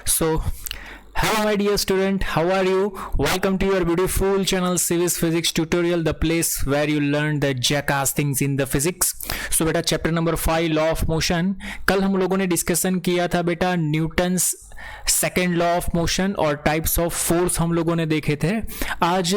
So, hello my dear student, how are you? Welcome to your beautiful channel Civis Physics Tutorial, the place where you learn the jackass things in the physics. So बेटा chapter number 5 law of motion, कल हम लोगों ने discussion किया था बेटा Newton's second law of motion और types of force हम लोगों ने देखे थे। आज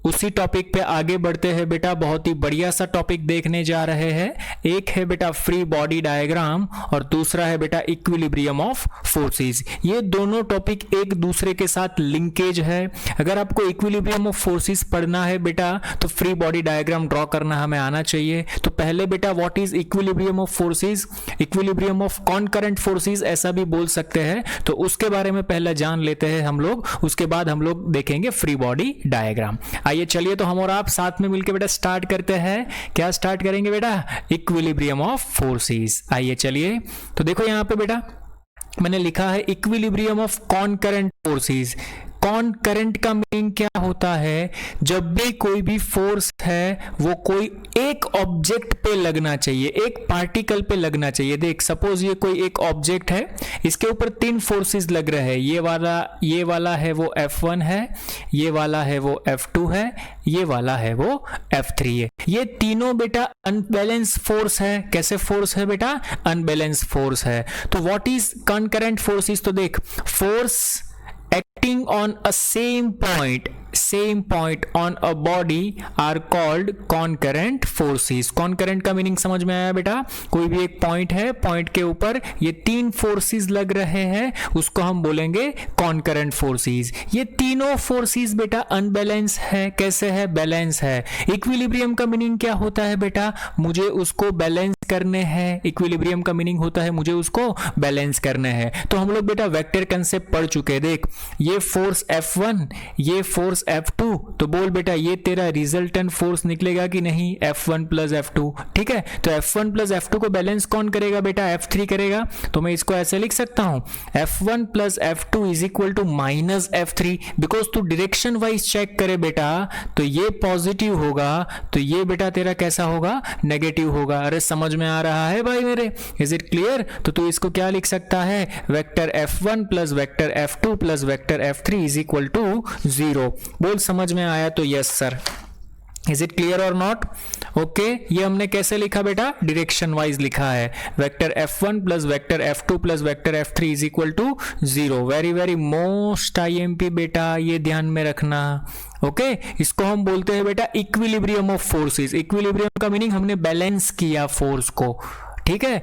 उसी टॉपिक पे आगे बढ़ते हैं बेटा, बहुत ही बढ़िया सा टॉपिक देखने जा रहे हैं। एक है बेटा फ्री बॉडी डायग्राम और दूसरा है बेटा इक्विलिब्रियम ऑफ फोर्सेस। ये दोनों टॉपिक एक दूसरे के साथ लिंकेज है। अगर आपको इक्विलिब्रियम ऑफ फोर्सेस पढ़ना है बेटा तो फ्री बॉडी डायग्राम ड्रॉ करना हमें आना चाहिए। तो पहले बेटा what is equilibrium of forces, equilibrium of कॉनकरेंट forces ऐसा भी बोल सकते हैं, तो उसके बारे में पहले जान लेते हैं हम लोग। उसके बाद हम लोग देखेंगे फ्री बॉडी डायग्राम। आइए चलिए तो हम और आप साथ में मिलकर बेटा स्टार्ट करते हैं। क्या स्टार्ट करेंगे बेटा? Equilibrium of forces. आइए चलिए तो देखो यहां पे बेटा मैंने लिखा है इक्विलिब्रियम ऑफ कॉनकरेंट फोर्सेस। कॉनकरेंट का मीनिंग क्या होता है? जब भी कोई भी फोर्स है वो कोई एक ऑब्जेक्ट पे लगना चाहिए, एक पार्टिकल पे लगना चाहिए। देख सपोज ये कोई एक ऑब्जेक्ट है, इसके ऊपर तीन फोर्सेस लग रहे हैं। ये वाला है वो F1 है, ये वाला है वो F2 है, ये वाला है वो F3 है। ये तीनों बेटा अनबैलेंस फोर्स है। कैसे फोर्स है बेटा? अनबैलेंस फोर्स है। तो व्हाट इज कॉनकरेंट फोर्सेस? तो देख force acting on a same point on a body are called concurrent forces। concurrent का मीनिंग समझ में आया बेटा? कोई भी एक पॉइंट है, पॉइंट के ऊपर ये तीन फोर्सेस लग रहे हैं, उसको हम बोलेंगे concurrent forces। ये तीनों फोर्सेस बेटा अनबैलेंस है। कैसे है? बैलेंस है। इक्विलिब्रियम का मीनिंग क्या होता है बेटा? मुझे उसको बैलेंस करने हैं। इक्विलिब्रियम का मीनिंग होता है मुझे उसको बैलेंस करने हैं। तो हम लोग बेटा वेक्टर कंसेप्ट पढ़ चुके हैं। देख ये फोर्स F1, ये फोर्स F2, तो बोल बेटा ये तेरा रिजल्टेंट फोर्स निकलेगा कि नहीं? F1 plus F2। ठीक है, तो F1 प्लस F2 को बैलेंस कौन करेगा बेटा? F3 करेगा। तो मैं इसको ऐसे लिख सकता हूं F1 plus F2 is equal to minus F3। Because तू डायरेक्शन वाइज चेक करे बेटा तो ये पॉजिटिव होगा, तो ये बेटा तेरा कैसा होगा? नेगेटिव होगा। अरे समझ में आ रहा है भाई मेरे? Is it clear? तो तू इसको क्या लिख सकता है? Vector F1 plus vector F2 plus vector F3 is equal to 0। बोल समझ में आया तो yes sir. Is it clear और नॉट? ओके, ये हमने कैसे लिखा बेटा? डायरेक्शन वाइज लिखा है। Vector F1 plus vector F2 plus vector F3 is equal to 0। Very very most IMP बेटा, ये ध्यान में रखना। ओके, इसको हम बोलते हैं बेटा इक्विलिब्रियम ऑफ फोर्सेस। इक्विलिब्रियम का मीनिंग हमने बैलेंस किया फोर्स को। ठीक है,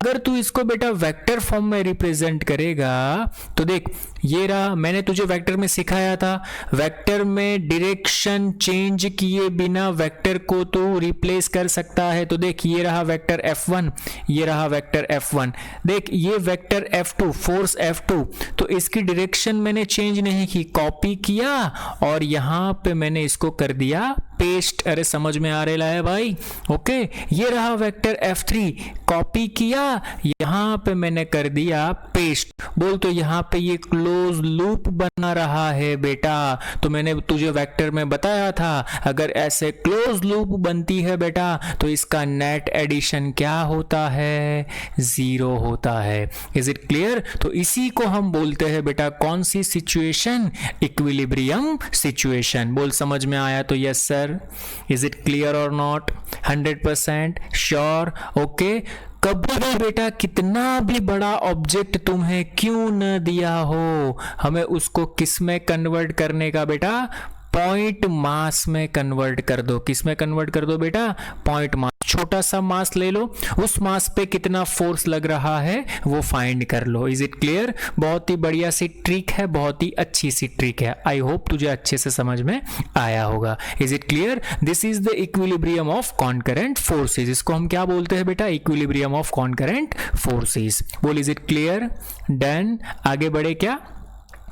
अगर तू इसको बेटा वेक्टर फॉर्म में रिप्रेजेंट करेगा तो देख ये रहा, मैंने तुझे वेक्टर में सिखाया था, वेक्टर में डायरेक्शन चेंज किए बिना वेक्टर को तू रिप्लेस कर सकता है। तो देख ये रहा वेक्टर F1, ये रहा वेक्टर F1। देख ये वेक्टर F2, फोर्स F2, तो इसकी डायरेक्शन मैंने चेंज नहीं की, कॉपी किया और यहां पे मैंने इसको कर दिया पेस्ट। अरे समझ में आ रहा है भाई? ओके, ये रहा वेक्टर F3, कॉपी किया, यहां पे मैंने कर दिया पेस्ट। बोल तो यहां पे ये क्लोज लूप बना रहा है बेटा। तो मैंने तुझे वेक्टर में बताया था अगर ऐसे क्लोज लूप बनती है बेटा तो इसका नेट एडिशन क्या होता है? 0 होता है। Is it clear? तो इसी को हम बोलते हैं बेटा कौन सी सिचुएशन? Equilibrium situation. बोल समझ में आया तो yes sir. Is it clear और नॉट? 100% श्योर? ओके, कभी भी बेटा कितना भी बड़ा ऑब्जेक्ट तुम्हें क्यों न दिया हो, हमें उसको किस में कन्वर्ट करने का बेटा? पॉइंट मास में कन्वर्ट कर दो। किस में कन्वर्ट कर दो बेटा? Point mass. छोटा सा मास ले लो, उस मास पे कितना फोर्स लग रहा है वो फाइंड कर लो। Is it clear? बहुत ही बढ़िया सी ट्रिक है, बहुत ही अच्छी सी ट्रिक है। आई होप तुझे अच्छे से समझ में आया होगा। Is it clear? This is the equilibrium of कॉनकरेंट forces. इसको हम क्या बोलते हैं बेटा? Equilibrium of कॉनकरेंट forces. बोल इज इट क्लियर? डन। आगे बढ़े क्या?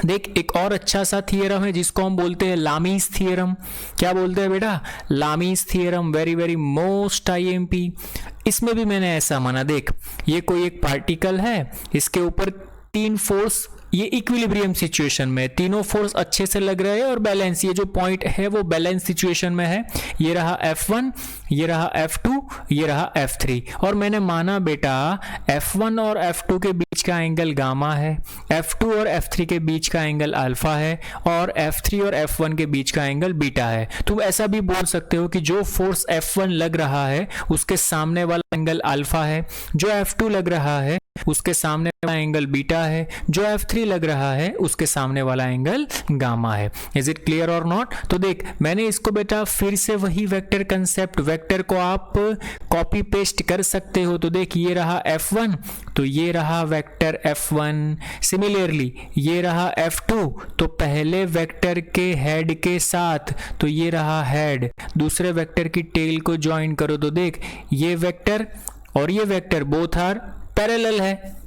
देख एक और अच्छा सा थियरम है जिसको हम बोलते हैं लामीज थियरम। क्या बोलते हैं बेटा? Lami's theorem. Very very most IMP। इसमें भी मैंने ऐसा माना, देख ये कोई एक पार्टिकल है, इसके ऊपर तीन फोर्स ये इक्विलिब्रियम सिचुएशन में तीनों फोर्स अच्छे से लग रहे हैं और बैलेंस, ये जो पॉइंट है वो बैलेंस सिचुएशन में है। ये रहा F1, ये रहा F2, ये रहा F3। और मैंने माना बेटा F1 और F2 के बीच बीच का एंगल गामा है, F2 और F3 के बीच का एंगल अल्फा है और F3 और F1 के बीच का एंगल बीटा है। तुम ऐसा भी बोल सकते हो कि जो फोर्स F1 लग रहा है उसके सामने वाला एंगल अल्फा है, जो F2 लग रहा है उसके सामने वाला एंगल बीटा है, जो F3 लग रहा है उसके सामने वाला एंगल गामा है। इज इट क्लियर और नॉट? तो देख मैंने इसको बेटा फिर से वही वेक्टर कंसेप्ट, वेक्टर को आप कॉपी पेस्ट कर सकते हो। तो देख ये रहा F1 तो ये रहा वेक्टर F1, सिमिलरली ये रहा F2 तो पहले वेक्टर के हेड के साथ तो ये रहा हेड, दूसरे वेक्टर की टेल को ज्वाइन करो तो देख ये वेक्टर और ये वेक्टर बोथ आर पैरेलल है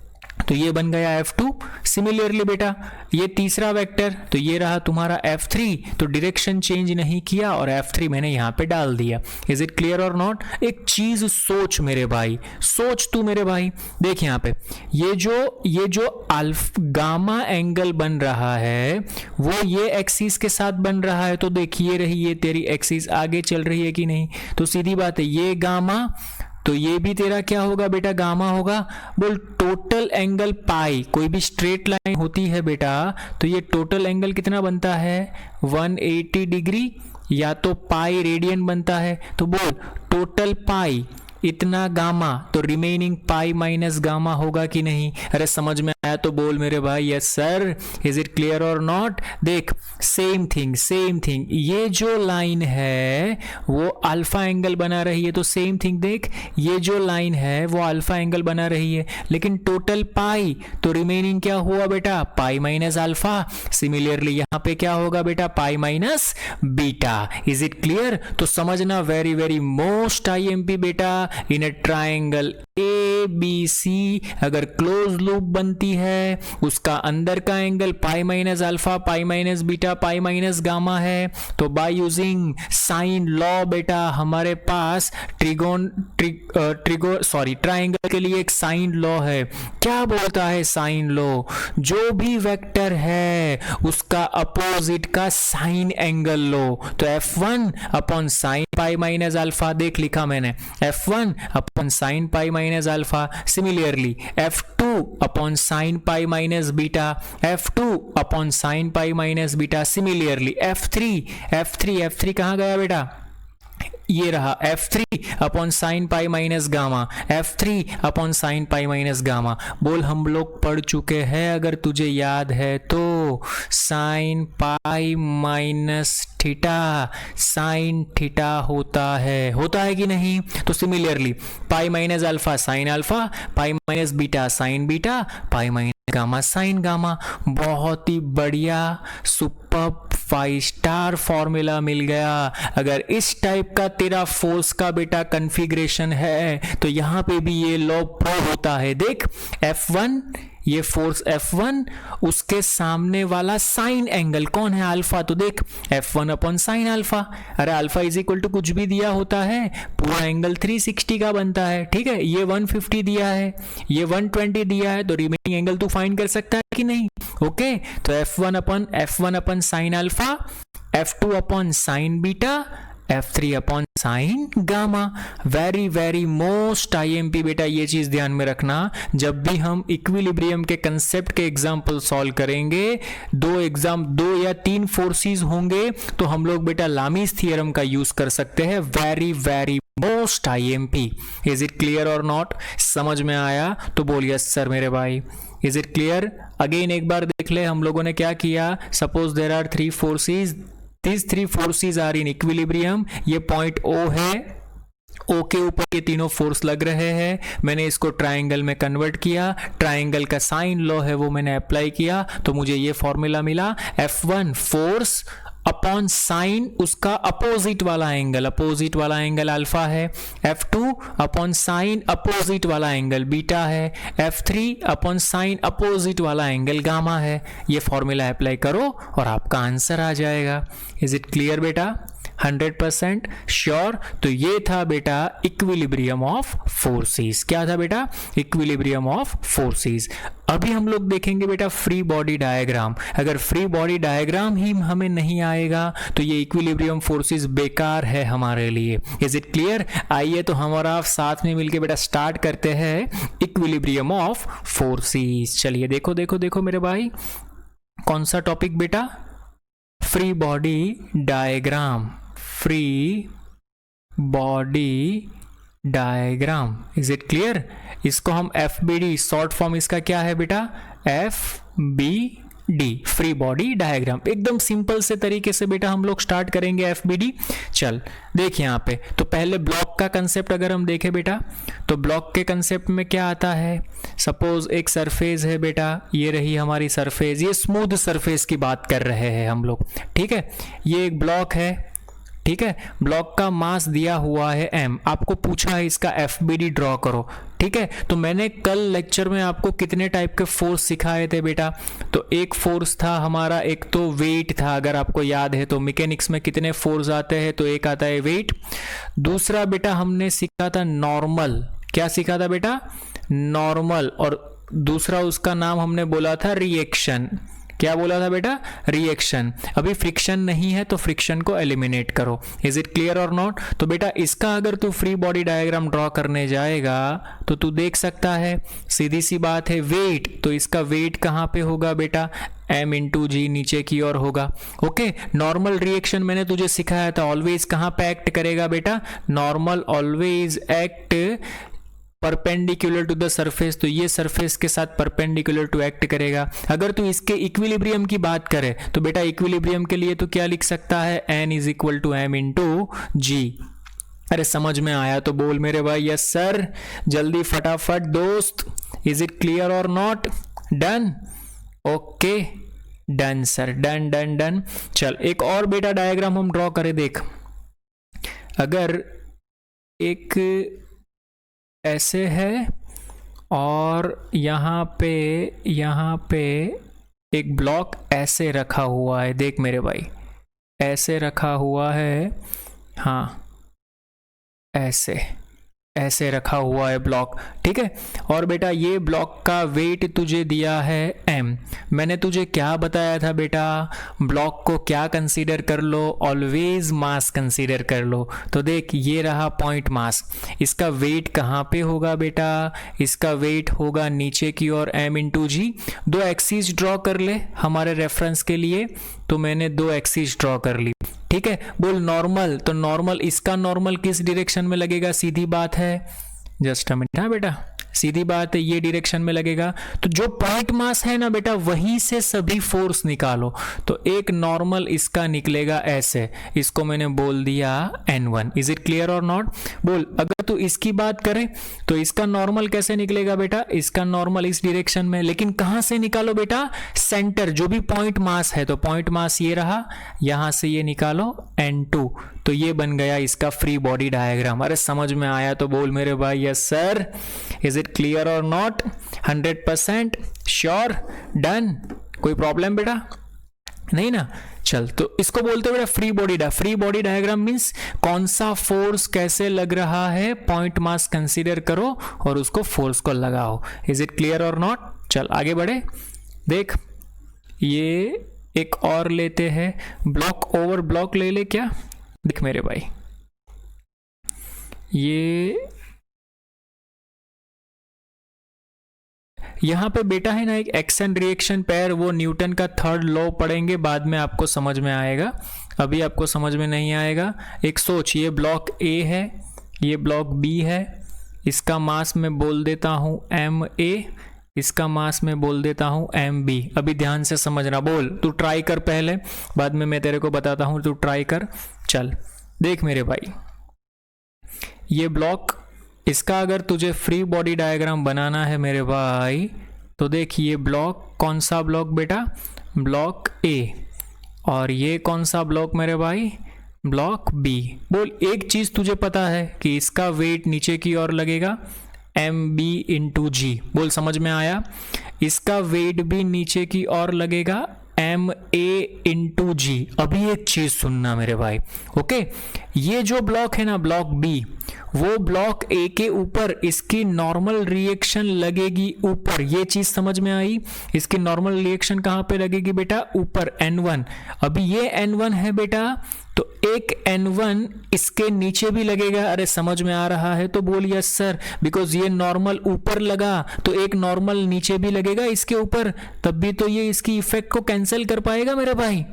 तो ये बन गया F2। सिमिलरली बेटा ये तीसरा वेक्टर तो ये रहा तुम्हारा F3 तो डायरेक्शन चेंज नहीं किया और F3 मैंने यहाँ पे डाल दिया। इज इट क्लियर और नॉट? एक चीज सोच मेरे भाई, सोच तू मेरे भाई, देख यहाँ पे ये जो अल्फा गामा एंगल बन रहा है वो ये एक्सिस के साथ बन रहा है। तो देख ये रही ये तेरी एक्सिस आगे चल रही है कि नहीं? तो सीधी बात है ये गामा तो ये भी तेरा क्या होगा बेटा? गामा होगा। बोल टोटल एंगल पाई, कोई भी स्ट्रेट लाइन होती है बेटा तो ये टोटल एंगल कितना बनता है? 180 डिग्री या तो पाई रेडियन बनता है। तो बोल टोटल पाई इतना गामा तो रिमेनिंग पाई माइनस गामा होगा कि नहीं? अरे समझ में आया तो बोल मेरे भाई yes sir. Is it clear और नॉट? देख सेम थिंग ये जो लाइन है वो अल्फा एंगल बना रही है तो सेम थिंग देख ये जो लाइन है वो अल्फा एंगल बना रही है, लेकिन टोटल पाई तो रिमेनिंग क्या हुआ बेटा? Pi minus alpha. सिमिलरली यहाँ पे क्या होगा बेटा? Pi minus beta. Is it clear? तो समझना वेरी वेरी मोस्ट IMP बेटा, इन ए ट्राइंगल ABC अगर क्लोज लूप बनती है उसका अंदर का angle pi minus alpha, pi minus beta, pi minus gamma है। तो बाय यूजिंग साइन लॉ बेटा हमारे पास ट्राइंगल के लिए एक साइन लॉ है। क्या बोलता है साइन लॉ? जो भी वेक्टर है उसका अपोजिट का साइन एंगल लो। तो F1 upon sine pi minus alpha, देख लिखा मैंने F1 upon sine pi minus alpha. Similarly F2 upon sine pi minus beta, F2 upon sine pi minus beta. Similarly F3 कहाँ गया बेटा? ये रहा F3 upon sine pi minus gamma, F3 upon sine pi minus gamma. बोल हम लोग पढ़ चुके हैं अगर तुझे याद है तो sine pi minus theta sine theta होता है कि नहीं? तो similarly pi minus alpha sine alpha, pi minus beta sine beta, pi minus gamma sign gamma. बहुत ही बढ़िया सुपर्ब 5 स्टार फॉर्मूला मिल गया। अगर इस टाइप का तेरा फोर्स का बेटा कॉन्फ़िगरेशन है तो यहाँ पे भी ये लॉ प्रूव होता है। देख F1 ये फोर्स F1 उसके सामने वाला साइन एंगल कौन है? अल्फा। तो देख F1 अपॉन साइन अल्फा। अरे अल्फा इज इक्वल टू कुछ भी दिया होता है पूरा एंगल 360 का बनता है। ठीक है ये 150 दिया है, ये 120 दिया है तो रिमेनिंग एंगल तू फाइंड कर सकता है कि नहीं? ओके तो F1 upon sine alpha, F2 upon sine beta, F3 upon sine gamma. Very very most IMP बेटा ये चीज ध्यान में रखना जब भी हम इक्विलिब्रियम के कंसेप्ट के एग्जाम्पल सॉल्व करेंगे, दो या तीन फोर्सेस होंगे तो हम लोग बेटा लामीज थियरम का यूज कर सकते हैं। Very very most IMP। Is it clear और नॉट? समझ में आया तो बोल यस सर मेरे भाई। Is it clear? अगेन एक बार देख ले हम लोगों ने क्या किया। Suppose there are 3 forces, these 3 forces are in equilibrium। ये पॉइंट O है, O के ऊपर ये तीनों फोर्स लग रहे हैं। मैंने इसको ट्राइंगल में कन्वर्ट किया, ट्राइंगल का साइन लॉ है वो मैंने अप्लाई किया तो मुझे ये फॉर्मूला मिला। F1 फोर्स अपॉन साइन उसका अपोजिट वाला एंगल अल्फा है, F2 अपॉन साइन अपोजिट वाला एंगल बीटा है, F3 अपॉन साइन अपोजिट वाला एंगल गामा है। ये फॉर्मूला अप्लाई करो और आपका आंसर आ जाएगा। इज इट क्लियर बेटा? 100% श्योर। तो ये था बेटा इक्विलिब्रियम ऑफ फोर्सेस। क्या था बेटा? Equilibrium of forces. अभी हम लोग देखेंगे बेटा फ्री बॉडी डायग्राम। अगर फ्री बॉडी डायग्राम ही हमें नहीं आएगा तो ये इक्विलिब्रियम फोर्सेस बेकार है हमारे लिए। Is it clear? आइए तो हम और आप साथ में मिलके बेटा स्टार्ट करते हैं इक्विलिब्रियम ऑफ फोर्सेस। चलिए देखो देखो देखो मेरे भाई, कौन सा टॉपिक बेटा? Free body diagram. Free body diagram. Is it clear? इसको हम FBD, शॉर्ट फॉर्म इसका क्या है बेटा? FBD, free body diagram. एकदम सिंपल से तरीके से बेटा हम लोग स्टार्ट करेंगे FBD। चल देख यहाँ पे, तो पहले ब्लॉक का कंसेप्ट अगर हम देखें बेटा, तो ब्लॉक के कंसेप्ट में क्या आता है? सपोज एक सरफेस है बेटा, ये रही हमारी सरफेस, ये स्मूथ सरफेस की बात कर रहे हैं हम लोग, ठीक है। ये एक ब्लॉक है, ठीक है। ब्लॉक का मास दिया हुआ है m, आपको पूछा है इसका FBD ड्रॉ करो, ठीक है। तो मैंने कल लेक्चर में आपको कितने टाइप के फोर्स सिखाए थे बेटा? तो एक फोर्स था हमारा, एक तो वेट था, अगर आपको याद है तो मैकेनिक्स में कितने फोर्स आते हैं, तो एक आता है वेट। दूसरा बेटा हमने सीखा था नॉर्मल। क्या सीखा था बेटा? नॉर्मल। और दूसरा उसका नाम हमने बोला था रिएक्शन। क्या बोला था बेटा? रिएक्शन। अभी फ्रिक्शन नहीं है तो फ्रिक्शन को एलिमिनेट करो। इज इट क्लियर और नॉट? तो बेटा इसका अगर तू फ्री बॉडी डायग्राम ड्रॉ करने जाएगा तो तू देख सकता है, सीधी सी बात है, वेट, तो इसका वेट कहाँ पे होगा बेटा? m/g, नीचे की ओर होगा। ओके। नॉर्मल रिएक्शन मैंने तुझे सिखाया था, ऑलवेज कहाँ पे एक्ट करेगा बेटा? Normal always act perpendicular to the surface, तो ये सरफेस के साथ परपेंडिकुलर टू एक्ट करेगा। अगर तू इसके इक्विलिब्रियम की बात करे तो बेटा इक्विलिब्रियम के लिए तो क्या लिख सकता है? n = m/g। अरे समझ में आया तो बोल मेरे भाई यस सर, जल्दी फटाफट दोस्त। इज इट क्लियर और not? Done? Okay done sir, done done done. चल एक और बेटा डायग्राम हम ड्रॉ करें। देख, अगर एक ऐसे है और यहाँ पे एक ब्लॉक ऐसे रखा हुआ है, देख मेरे भाई ऐसे रखा हुआ है, हाँ ऐसे रखा हुआ है ब्लॉक, ठीक है। और बेटा ये ब्लॉक का वेट तुझे दिया है m। मैंने तुझे क्या बताया था बेटा? ब्लॉक को क्या कंसीडर कर लो? ऑलवेज मास कंसीडर कर लो। तो देख ये रहा पॉइंट मास, इसका वेट कहाँ पे होगा बेटा? इसका वेट होगा नीचे की ओर m/g। दो एक्सिस ड्रॉ कर ले हमारे रेफरेंस के लिए, तो मैंने दो एक्सिस ड्रॉ कर ली, ठीक है। बोल नॉर्मल, तो नॉर्मल, इसका नॉर्मल किस डायरेक्शन में लगेगा? सीधी बात है, जस्ट अ मिनट, हाँ बेटा सीधी बात है, ये डायरेक्शन में लगेगा। तो जो पॉइंट मास है ना बेटा, वहीं से सभी फोर्स निकालो। तो एक नॉर्मल इसका निकलेगा ऐसे, इसको मैंने बोल दिया n1। इज इट क्लियर और नॉट? बोल अगर तू इसकी बात करे तो इसका नॉर्मल कैसे निकलेगा बेटा? इसका नॉर्मल इस डायरेक्शन में, लेकिन कहां से निकालो बेटा? सेंटर, जो भी पॉइंट मास है, तो पॉइंट मास ये रहा, यहां से ये निकालो n2। तो ये बन गया इसका फ्री बॉडी डायग्राम। अरे समझ में आया तो बोल मेरे भाई yes sir. Is it clear और नॉट? 100% श्योर? डन? कोई प्रॉब्लम बेटा? नहीं ना? चल तो इसको बोलते बेटा फ्री बॉडी डायग्राम मींस कौन सा फोर्स कैसे लग रहा है, पॉइंट मास कंसीडर करो और उसको फोर्स को लगाओ। इज इट क्लियर और नॉट? चल आगे बढ़े। देख ये एक और लेते हैं, ब्लॉक ओवर ब्लॉक ले ले क्या? देख मेरे भाई ये यहाँ पे बेटा है ना एक एक्शन रिएक्शन पेयर, वो न्यूटन का थर्ड लॉ पढ़ेंगे, बाद में आपको समझ में आएगा, अभी आपको समझ में नहीं आएगा। एक सोच, ये ब्लॉक ए है, ये ब्लॉक बी है, इसका मास मैं बोल देता हूँ ma, इसका मास में बोल देता हूँ mb। अभी ध्यान से समझना, बोल तू ट्राई कर पहले, बाद में मैं तेरे को बताता हूँ, तू ट्राई कर। चल देख मेरे भाई ये ब्लॉक, इसका अगर तुझे फ्री बॉडी डायग्राम बनाना है मेरे भाई, तो देख ये ब्लॉक, कौन सा ब्लॉक बेटा? Block A. और ये कौन सा ब्लॉक मेरे भाई? Block B. बोल एक चीज तुझे पता है कि इसका वेट नीचे की ओर लगेगा mb/g। बोल समझ में आया? इसका वेट भी नीचे की ओर लगेगा एम ए इंटू जी। अभी एक चीज सुनना मेरे भाई, ओके, ये जो ब्लॉक है ना ब्लॉक बी, वो ब्लॉक ए के ऊपर इसकी नॉर्मल रिएक्शन लगेगी ऊपर। ये चीज समझ में आई? इसकी नॉर्मल रिएक्शन कहां पे लगेगी बेटा? ऊपर N1। अभी ये N1 है बेटा, तो एक N1 इसके नीचे भी लगेगा। अरे समझ में आ रहा है तो बोल यस सर, बिकॉज ये नॉर्मल ऊपर लगा तो एक नॉर्मल नीचे भी लगेगा इसके ऊपर, तब भी तो ये इसकी इफेक्ट को कैंसिल कर पाएगा मेरे भाई।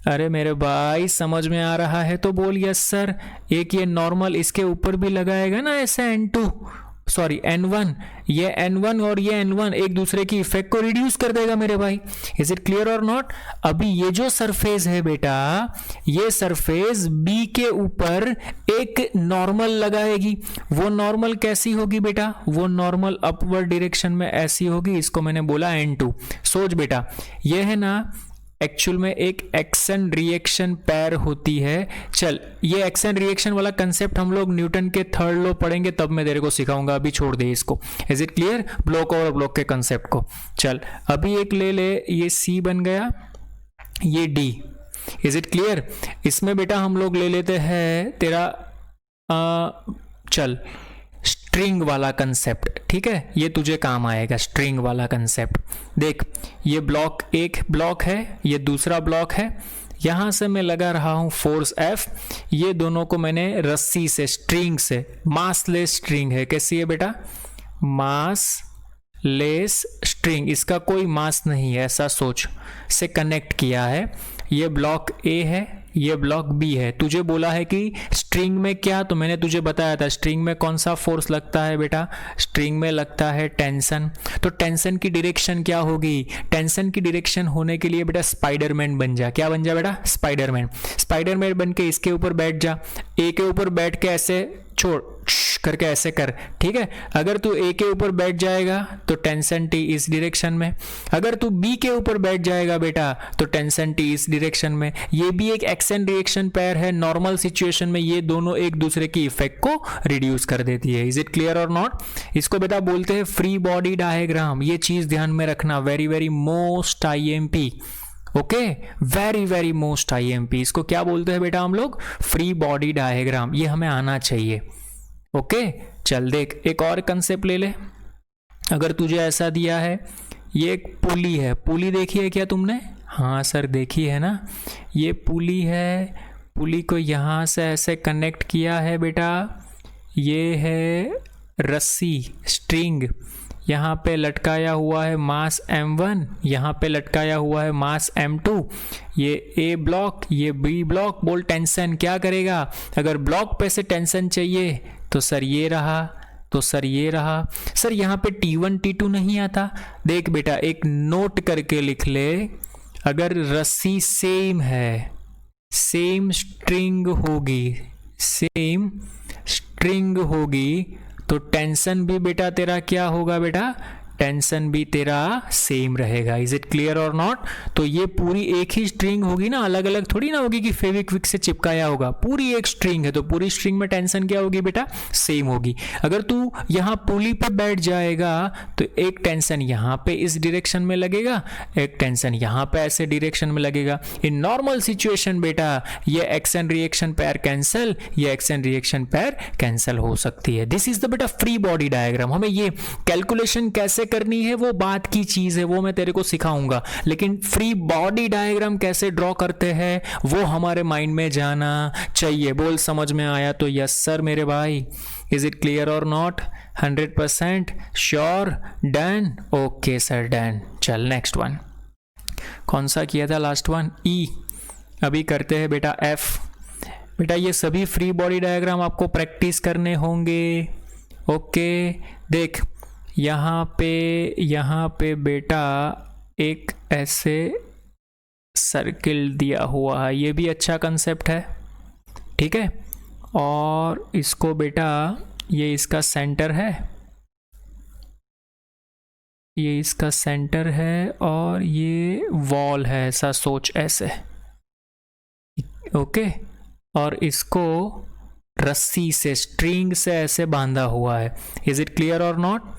अरे मेरे भाई समझ में आ रहा है तो बोल यस सर। एक ये नॉर्मल इसके ऊपर भी लगाएगा ना ऐसा N2, सॉरी N1, ये N1 और ये N1 एक दूसरे की इफेक्ट को रिड्यूस कर देगा मेरे भाई। इज इट क्लियर और नॉट? अभी ये जो सरफेस है बेटा, ये सरफेस B के ऊपर एक नॉर्मल लगाएगी। वो नॉर्मल कैसी होगी बेटा? वो नॉर्मल अपवर्ड डायरेक्शन में ऐसी होगी, इसको मैंने बोला N2। सोच बेटा, ये है ना एक्चुअल में एक एक्शन रिएक्शन पैर होती है। चल, ये एक्शन रिएक्शन वाला कंसेप्ट हम लोग न्यूटन के थर्ड लॉ पढ़ेंगे, तब मैं तेरे को सिखाऊंगा, अभी छोड़ दे इसको। Is it clear? ब्लॉक और ब्लॉक के कंसेप्ट को। चल अभी एक ले ले, ये C बन गया, ये D। Is it clear? इसमें बेटा हम लोग ले लेते हैं तेरा चल स्ट्रिंग वाला कंसेप्ट, ठीक है, ये तुझे काम आएगा, स्ट्रिंग वाला कंसेप्ट। देख, ये ब्लॉक एक ब्लॉक है, ये दूसरा ब्लॉक है, यहां से मैं लगा रहा हूं फोर्स F, ये दोनों को मैंने रस्सी से, स्ट्रिंग से, मासलेस स्ट्रिंग है, कैसी है बेटा? मास लेस स्ट्रिंग, इसका कोई मास नहीं है ऐसा सोच, से कनेक्ट किया है। ये ब्लॉक A है, ये ब्लॉक B है। तुझे बोला है कि स्ट्रिंग में क्या, तो मैंने तुझे बताया था स्ट्रिंग में कौन सा फोर्स लगता है बेटा? स्ट्रिंग में लगता है टेंशन। तो टेंशन की डायरेक्शन क्या होगी? टेंशन की डायरेक्शन होने के लिए बेटा स्पाइडरमैन बन जा। क्या बन जा बेटा? स्पाइडरमैन। स्पाइडरमैन बन के इसके ऊपर बैठ जा, ए के ऊपर बैठ के ऐसे छोड़ करके ऐसे कर, ठीक है। अगर तू ए के ऊपर बैठ जाएगा तो टेंशन टी इस डायरेक्शन में, अगर तू बी के ऊपर बैठ जाएगा बेटा तो टेंशन टी इस डायरेक्शन में। ये भी एक एक्शन रिएक्शन पेयर है। नॉर्मल सिचुएशन में ये दोनों एक दूसरे की इफेक्ट को रिड्यूस कर देती है। इज इट क्लियर और नॉट? इसको बेटा बोलते हैं फ्री बॉडी डायग्राम। ये चीज ध्यान में रखना, very very most IMP, okay, very very most IMP। इसको क्या बोलते हैं बेटा हम लोग? Free body diagram. ये हमें आना चाहिए, ओके। चल देख, एक और कंसेप्ट ले ले। अगर तुझे ऐसा दिया है, ये एक पुली है, पुली देखी है क्या तुमने? हाँ सर देखी है ना। ये पुली है, पुली को यहाँ से ऐसे कनेक्ट किया है बेटा। ये है रस्सी, स्ट्रिंग, यहाँ पे लटकाया हुआ है मास M1, यहाँ पे लटकाया हुआ है मास M2। ये A ब्लॉक, ये B ब्लॉक। बोल टेंशन क्या करेगा? अगर ब्लॉक पे से टेंशन चाहिए तो सर ये रहा, तो सर ये रहा। सर यहाँ पे T1 T2 नहीं आता। देख बेटा, एक नोट करके लिख ले, अगर रस्सी सेम है, सेम स्ट्रिंग होगी, सेम स्ट्रिंग होगी, तो टेंशन भी बेटा तेरा क्या होगा बेटा? टेंशन भी तेरा सेम रहेगा। इज इट क्लियर और नॉट? तो ये पूरी एक ही स्ट्रिंग होगी ना, अलग अलग थोड़ी ना होगी कि फेविक्विक से चिपकाया होगा। पूरी एक स्ट्रिंग है तो पूरी स्ट्रिंग में टेंशन क्या होगी बेटा? सेम होगी। अगर तू यहाँ पुली पे बैठ जाएगा तो एक टेंशन यहाँ पे इस डायरेक्शन में लगेगा, एक टेंशन यहाँ पे ऐसे डायरेक्शन में लगेगा। इन नॉर्मल सिचुएशन बेटा ये एक्शन रिएक्शन पेयर कैंसिल, ये एक्शन रिएक्शन पेयर कैंसिल हो सकती है। दिस इज द बेटा फ्री बॉडी डायग्राम। हमें ये कैलकुलेशन कैसे करनी है वो बात की चीज है, वो मैं तेरे को सिखाऊंगा, लेकिन फ्री बॉडी डायग्राम कैसे ड्रॉ करते हैं वो हमारे माइंड में जाना चाहिए। बोल समझ में आया तो यस सर मेरे भाई। इज इट क्लियर और not? 100% sure? Done? Okay sir done. चल नेक्स्ट वन, कौन सा किया था लास्ट वन? ई। अभी करते हैं बेटा F। बेटा ये सभी फ्री बॉडी डायग्राम आपको प्रैक्टिस करने होंगे, ओके। देख यहाँ पे बेटा एक ऐसे सर्किल दिया हुआ है, ये भी अच्छा कंसेप्ट है, ठीक है। और इसको बेटा ये इसका सेंटर है, ये इसका सेंटर है और ये वॉल है, ऐसा सोच ऐसे, ओके। और इसको रस्सी से, स्ट्रिंग से ऐसे बांधा हुआ है। इज इट क्लियर और नॉट?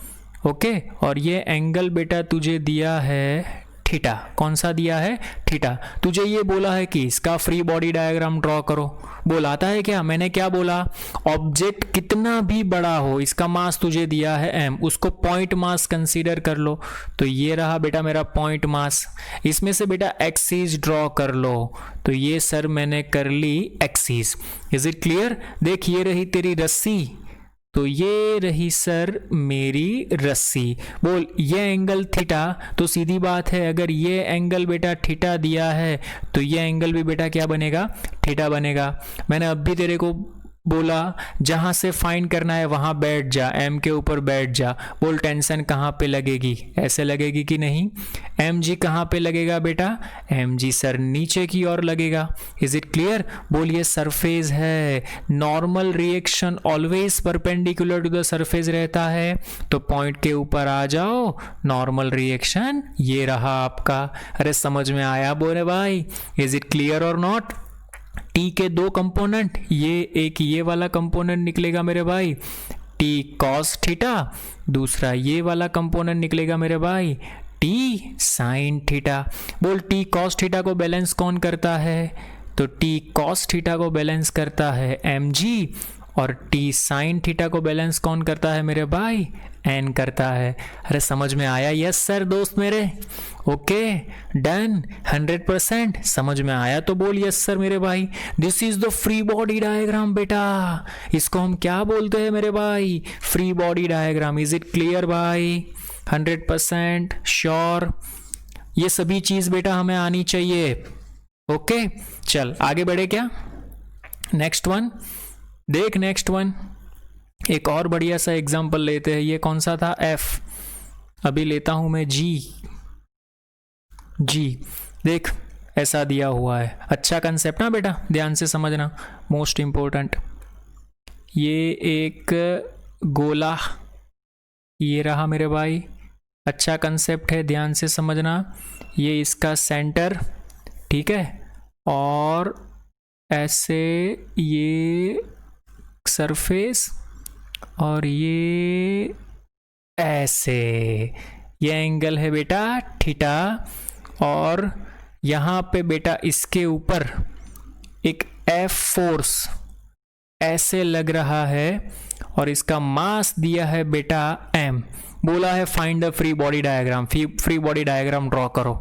ओके। और ये एंगल बेटा तुझे दिया है थीटा। कौन सा दिया है? थीटा। तुझे ये बोला है कि इसका फ्री बॉडी डायग्राम ड्रॉ करो। बोल आता है क्या? मैंने क्या बोला? ऑब्जेक्ट कितना भी बड़ा हो, इसका मास तुझे दिया है m, उसको पॉइंट मास कंसीडर कर लो। तो ये रहा बेटा मेरा पॉइंट मास। इसमें से बेटा एक्सिस ड्रॉ कर लो। तो ये सर मैंने कर ली एक्सिस। Is it clear? देख ये रही तेरी रस्सी, तो ये रही सर मेरी रस्सी। बोल ये एंगल थीटा, तो सीधी बात है अगर ये एंगल बेटा थीटा दिया है तो ये एंगल भी बेटा क्या बनेगा? थीटा बनेगा। मैंने अब भी तेरे को बोला जहां से फाइंड करना है वहां बैठ जा, m के ऊपर बैठ जा। बोल टेंशन कहाँ पे लगेगी? ऐसे लगेगी कि नहीं? mg कहाँ पे लगेगा बेटा? mg सर नीचे की ओर लगेगा। Is it clear? बोल ये सरफेस है, normal reaction always perpendicular to the surface रहता है, तो पॉइंट के ऊपर आ जाओ, नॉर्मल रिएक्शन ये रहा आपका। अरे समझ में आया बोले भाई? इज इट क्लियर और नॉट? टी के दो कंपोनेंट, ये एक ये वाला कंपोनेंट निकलेगा मेरे भाई टी कॉस थीटा, दूसरा ये वाला कंपोनेंट निकलेगा मेरे भाई टी साइन थीटा। बोल टी कॉस थीटा को बैलेंस कौन करता है? तो टी कॉस थीटा को बैलेंस करता है mg, और टी साइन थीटा को बैलेंस कौन करता है मेरे भाई? n करता है। अरे समझ में आया? यस सर दोस्त मेरे। ओके डन, 100% समझ में आया तो बोल यस सर मेरे भाई। This is the free body diagram बेटा, इसको हम क्या बोलते हैं मेरे भाई? Free body diagram. Is it clear भाई? 100% श्योर? ये सभी चीज बेटा हमें आनी चाहिए। ओके चल आगे बढ़े क्या? नेक्स्ट वन देख, नेक्स्ट वन एक और बढ़िया सा एग्जांपल लेते हैं। ये कौन सा था? F। अभी लेता हूं मैं G। देख ऐसा दिया हुआ है, अच्छा कंसेप्ट ना बेटा, ध्यान से समझना, मोस्ट इंपॉर्टेंट। ये एक गोला, ये रहा मेरे भाई, अच्छा कंसेप्ट है, ध्यान से समझना। ये इसका सेंटर, ठीक है, और ऐसे ये सरफेस, और ये ऐसे, ये एंगल है बेटा थीटा, और यहाँ पे बेटा इसके ऊपर एक F फोर्स ऐसे लग रहा है, और इसका मास दिया है बेटा m। बोला है find the free body diagram, free body diagram draw करो।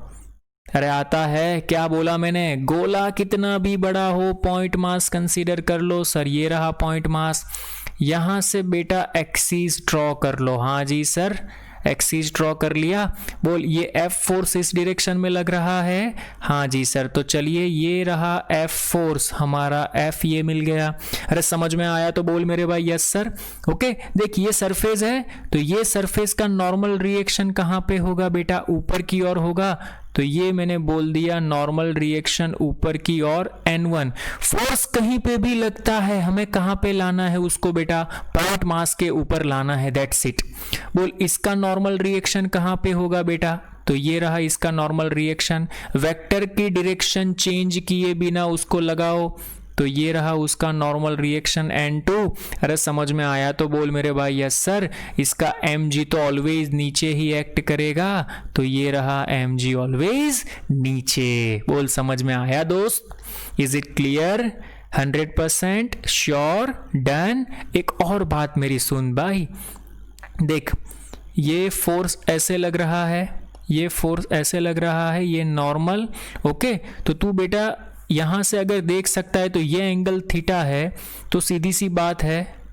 अरे आता है क्या? बोला मैंने गोला कितना भी बड़ा हो पॉइंट मास कंसीडर कर लो। सर ये रहा पॉइंट मास, यहां से बेटा एक्सिस ड्रॉ कर लो। हाँ जी सर, एक्सिस ड्रॉ कर लिया। बोल ये F फोर्स इस डायरेक्शन में लग रहा है। हाँ जी सर, तो चलिए ये रहा F फोर्स, हमारा F ये मिल गया। अरे समझ में आया तो बोल मेरे भाई यस सर। ओके देख ये सरफेस है, तो ये सरफेस का नॉर्मल रिएक्शन कहाँ पे होगा बेटा? ऊपर की ओर होगा। तो ये मैंने बोल दिया नॉर्मल रिएक्शन ऊपर की ओर N1। फोर्स कहीं पे भी लगता है, हमें कहाँ पे लाना है उसको बेटा? पॉइंट मास के ऊपर लाना है, दैट्स इट। बोल इसका नॉर्मल रिएक्शन कहाँ पे होगा बेटा? तो ये रहा इसका नॉर्मल रिएक्शन। वेक्टर की डायरेक्शन चेंज किए बिना उसको लगाओ, तो ये रहा उसका नॉर्मल रिएक्शन N2। अरे समझ में आया तो बोल मेरे भाई यस सर। इसका mg तो ऑलवेज नीचे ही एक्ट करेगा, तो ये रहा mg ऑलवेज नीचे। बोल समझ में आया दोस्त? Is it clear? 100% sure? Done. एक और बात मेरी सुन भाई, देख ये फोर्स ऐसे लग रहा है, ये फोर्स ऐसे लग रहा है, ये नॉर्मल। ओके तो तू बेटा यहां से अगर देख सकता है तो ये एंगल थीटा है, तो सीधी सी बात है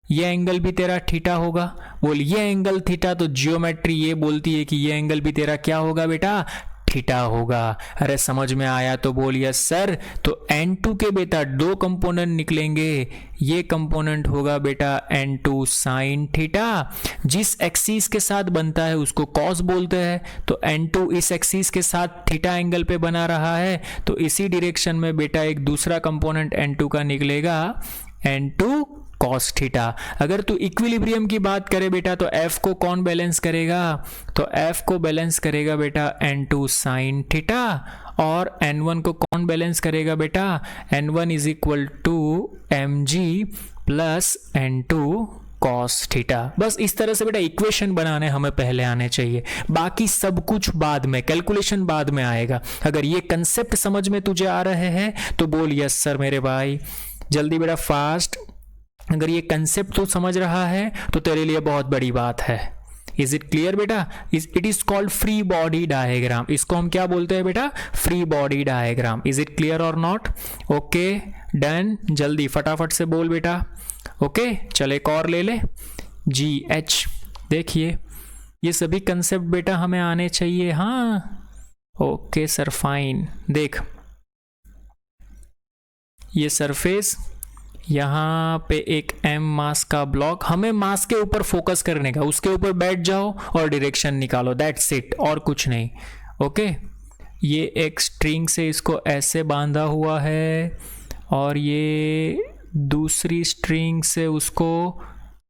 ये एंगल भी तेरा थीटा होगा। बोल ये एंगल थीटा, तो जियोमेट्री ये बोलती है कि ये एंगल भी तेरा क्या होगा बेटा? थीटा होगा। अरे समझ में आया तो बोल यस सर। तो N2 के बेटा दो कंपोनेंट निकलेंगे, ये कंपोनेंट होगा बेटा N2 साइन थीटा, जिस एक्सिस के साथ बनता है उसको कॉस बोलते हैं। तो N2 इस एक्सिस के साथ थीटा एंगल पे बना रहा है, तो इसी डायरेक्शन में बेटा एक दूसरा कंपोनेंट N2 का निकलेगा N2 कॉस थीटा। अगर तू इक्विलिब्रियम की बात करे बेटा तो F को कौन बैलेंस करेगा? तो F को बैलेंस करेगा बेटा N2 साइन थीटा, और N1 को कौन बैलेंस करेगा बेटा? N1 is equal to mg plus N2 cos theta. बस इस तरह से बेटा इक्वेशन बनाने हमें पहले आने चाहिए, बाकी सब कुछ बाद में, कैलकुलेशन बाद में आएगा। अगर ये कंसेप्ट समझ में तुझे आ रहे हैं तो बोल यस सर मेरे भाई, जल्दी बेटा फास्ट। अगर ये कंसेप्ट तू समझ रहा है तो तेरे लिए बहुत बड़ी बात है। इज इट क्लियर बेटा? It is called free body diagram. इसको हम क्या बोलते हैं बेटा? Free body diagram. Is it clear और नॉट? ओके डन, जल्दी फटाफट से बोल बेटा। ओके चल एक और ले ले, जी एच। देखिए ये सभी कंसेप्ट बेटा हमें आने चाहिए। हाँ ओके सर फाइन। देख ये सरफेस, यहाँ पे एक एम मास का ब्लॉक, हमें मास के ऊपर फोकस करने का, उसके ऊपर बैठ जाओ और डायरेक्शन निकालो, दैट्स इट, और कुछ नहीं। ओके ये एक स्ट्रिंग से इसको ऐसे बांधा हुआ है और ये दूसरी स्ट्रिंग से उसको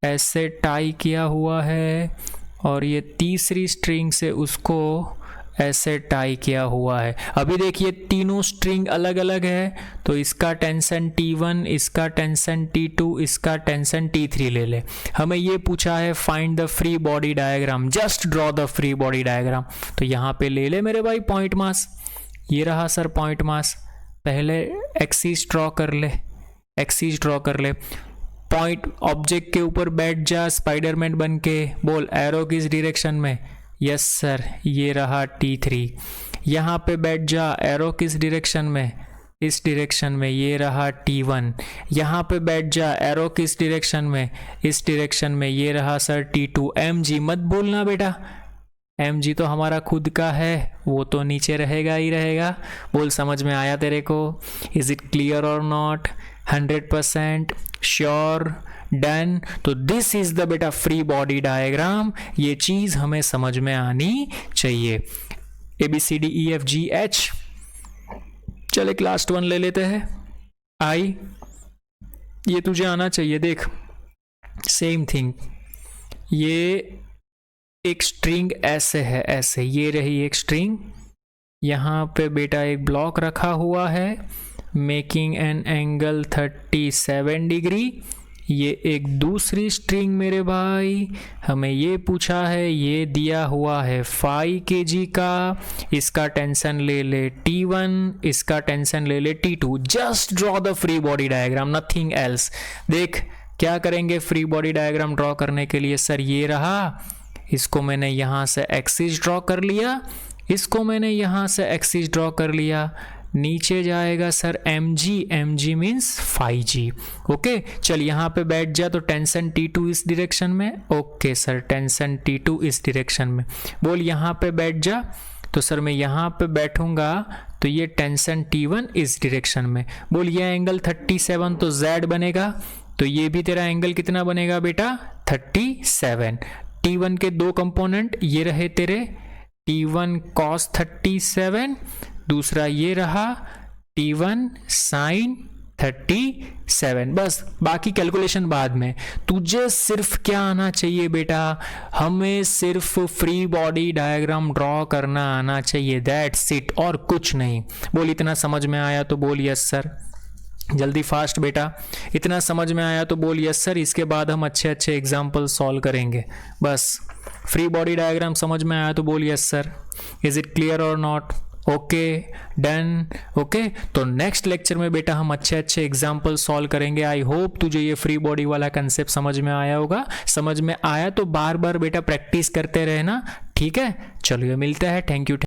ऐसे टाई किया हुआ है और ये तीसरी स्ट्रिंग से उसको ऐसे टाई किया हुआ है। अभी देखिए तीनों स्ट्रिंग अलग अलग है, तो इसका टेंशन T1, इसका टेंशन T2, इसका टेंशन T3 ले ले। हमें ये पूछा है find the free body diagram, just draw the free body diagram. तो यहाँ पे ले ले मेरे भाई पॉइंट मास, ये रहा सर पॉइंट मास। पहले एक्सिस ड्रॉ कर ले, एक्सिस ड्रॉ कर ले, पॉइंट ऑब्जेक्ट के ऊपर बैठ जा स्पाइडरमैन बन के, बोल एरो किस डायरेक्शन में? यस सर ये रहा T3। यहाँ पे बैठ जा, एरो किस डायरेक्शन में? इस डायरेक्शन में, ये रहा T1। यहाँ पे बैठ जा, एरो किस डायरेक्शन में? इस डायरेक्शन में, ये रहा सर T2। mg मत भूलना बेटा, mg तो हमारा खुद का है, वो तो नीचे रहेगा ही रहेगा। बोल समझ में आया तेरे को? इज इट क्लियर और नॉट? 100% श्योर? डन। तो दिस इज द बेटा फ्री बॉडी डायग्राम, ये चीज हमें समझ में आनी चाहिए। ABCDEFGH। चल एक लास्ट वन ले लेते हैं, आई। ये तुझे आना चाहिए। देख सेम थिंग, ये एक स्ट्रिंग ऐसे है, ऐसे, ये रही एक स्ट्रिंग, यहाँ पे बेटा एक ब्लॉक रखा हुआ है, मेकिंग एन एंगल 37 डिग्री। ये एक दूसरी स्ट्रिंग मेरे भाई, हमें ये पूछा है, ये दिया हुआ है 5 kg का, इसका टेंशन ले ले T1, इसका टेंशन ले ले T2। Just draw the free body diagram, nothing else. देख क्या करेंगे फ्री बॉडी डायग्राम ड्रॉ करने के लिए? सर ये रहा, इसको मैंने यहाँ से एक्सिस ड्रॉ कर लिया, इसको मैंने यहाँ से एक्सिस ड्रॉ कर लिया, नीचे जाएगा sir mg, mg means 5g। Okay चल यहाँ पे बैठ जा, तो टेंशन T2 इस डायरेक्शन में। ओके सर टेंशन T2 इस डायरेक्शन में। बोल यहाँ पे बैठ जा, तो सर मैं यहाँ पे बैठूंगा तो ये टेंशन T1 इस डायरेक्शन में। बोल ये एंगल 37 तो z बनेगा, तो ये भी तेरा एंगल कितना बनेगा बेटा? 37। T1 के दो कंपोनेंट ये रहे तेरे, T1 cos 37, दूसरा ये रहा T1 sin 37। बस बाकी कैलकुलेशन बाद में। तुझे सिर्फ क्या आना चाहिए बेटा? हमें सिर्फ फ्री बॉडी डायग्राम ड्रॉ करना आना चाहिए, दैट्स इट, और कुछ नहीं। बोल इतना समझ में आया तो बोल यस सर, जल्दी फास्ट बेटा। इतना समझ में आया तो बोल यस सर, इसके बाद हम अच्छे अच्छे एग्जाम्पल सॉल्व करेंगे। बस फ्री बॉडी डायग्राम समझ में आया तो बोल yes sir. Is it clear और नॉट? Okay done. ओके तो नेक्स्ट लेक्चर में बेटा हम अच्छे अच्छे एग्जाम्पल सॉल्व करेंगे। आई होप तुझे ये फ्री बॉडी वाला कंसेप्ट समझ में आया होगा। समझ में आया तो बार बार बेटा प्रैक्टिस करते रहना, ठीक है? चलिए मिलते हैं, थैंक यू।